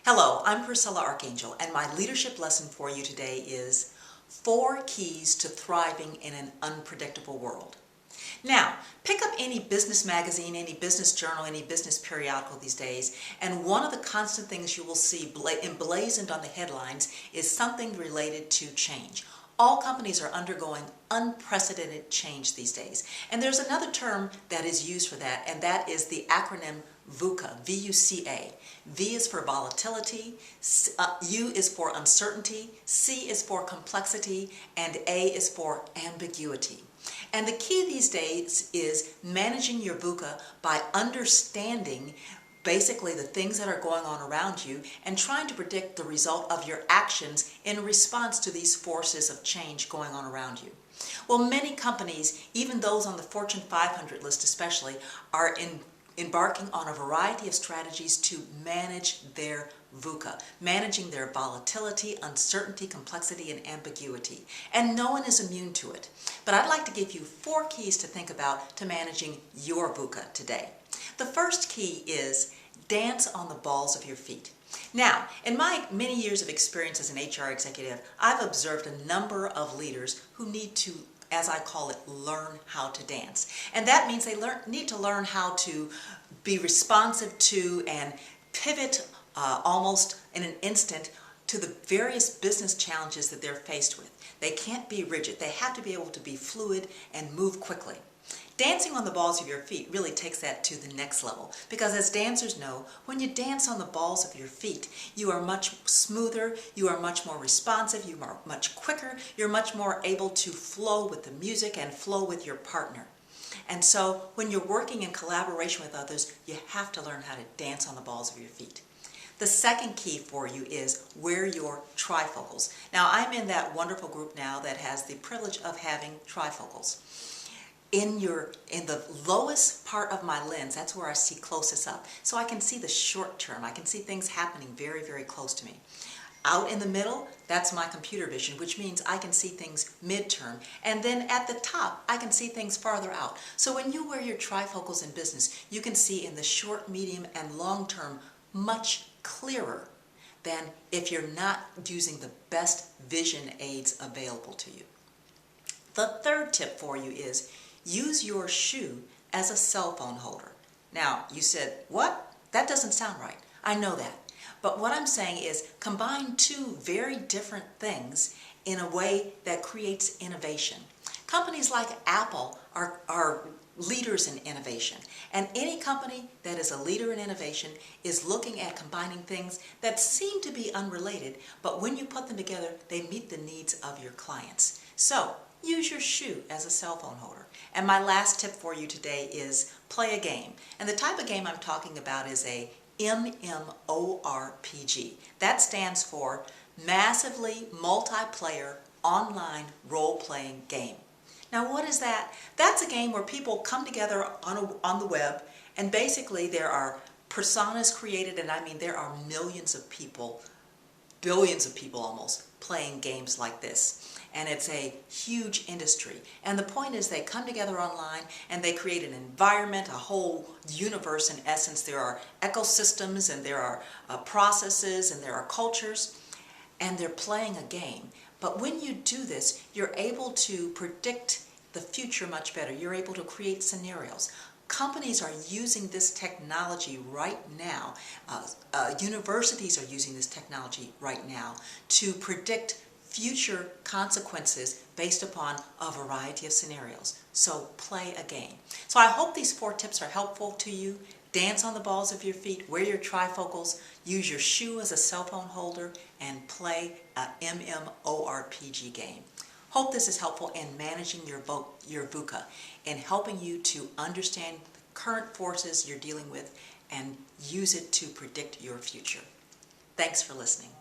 Hello, I'm Priscilla Archangel, and my leadership lesson for you today is 4 keys to thriving in an unpredictable world. Now, pick up any business magazine, any business journal, any business periodical these days, and one of the constant things you will see emblazoned on the headlines is something related to change. All companies are undergoing unprecedented change these days. And there's another term that is used for that, and that is the acronym VUCA, V-U-C-A. V is for volatility, U is for uncertainty, C is for complexity, and A is for ambiguity. And the key these days is managing your VUCA by understanding basically the things that are going on around you and trying to predict the result of your actions in response to these forces of change going on around you. Well, many companies, even those on the Fortune 500 list especially, are embarking on a variety of strategies to manage their VUCA, managing their volatility, uncertainty, complexity, and ambiguity. And no one is immune to it. But I'd like to give you 4 keys to think about to managing your VUCA today. The first key is dance on the balls of your feet. Now, in my many years of experience as an HR executive, I've observed a number of leaders who need to, as I call it, learn how to dance. And that means they need to learn how to be responsive to and pivot almost in an instant to the various business challenges that they're faced with. They can't be rigid. They have to be able to be fluid and move quickly. Dancing on the balls of your feet really takes that to the next level, because as dancers know, when you dance on the balls of your feet, you are much smoother, you are much more responsive, you are much quicker, you're much more able to flow with the music and flow with your partner. And so when you're working in collaboration with others, you have to learn how to dance on the balls of your feet. The second key for you is wear your trifocals. Now, I'm in that wonderful group now that has the privilege of having trifocals. In the lowest part of my lens, that's where I see closest up. So I can see the short term. I can see things happening very, very close to me. Out in the middle, that's my computer vision, which means I can see things midterm. And then at the top, I can see things farther out. So when you wear your trifocals in business, you can see in the short, medium, and long term much clearer than if you're not using the best vision aids available to you. The third tip for you is use your shoe as a cell phone holder. Now, you said, what? That doesn't sound right. I know that. But what I'm saying is combine 2 very different things in a way that creates innovation. Companies like Apple are leaders in innovation. And any company that is a leader in innovation is looking at combining things that seem to be unrelated, but when you put them together, they meet the needs of your clients. So, use your shoe as a cell phone holder. And my last tip for you today is play a game. And the type of game I'm talking about is a MMORPG. That stands for Massively Multiplayer Online Role-Playing Game. Now, what is that? That's a game where people come together on the web, and basically there are personas created, and I mean there are millions of people, billions of people almost, playing games like this. And it's a huge industry. And the point is they come together online and they create an environment, a whole universe in essence. There are ecosystems and there are processes and there are cultures, and they're playing a game. But when you do this, you're able to predict the future much better. You're able to create scenarios. Companies are using this technology right now. Universities are using this technology right now to predict future consequences based upon a variety of scenarios. So play a game. So I hope these 4 tips are helpful to you. Dance on the balls of your feet, wear your trifocals, use your shoe as a cell phone holder, and play a MMORPG game. Hope this is helpful in managing your VUCA and helping you to understand the current forces you're dealing with and use it to predict your future. Thanks for listening.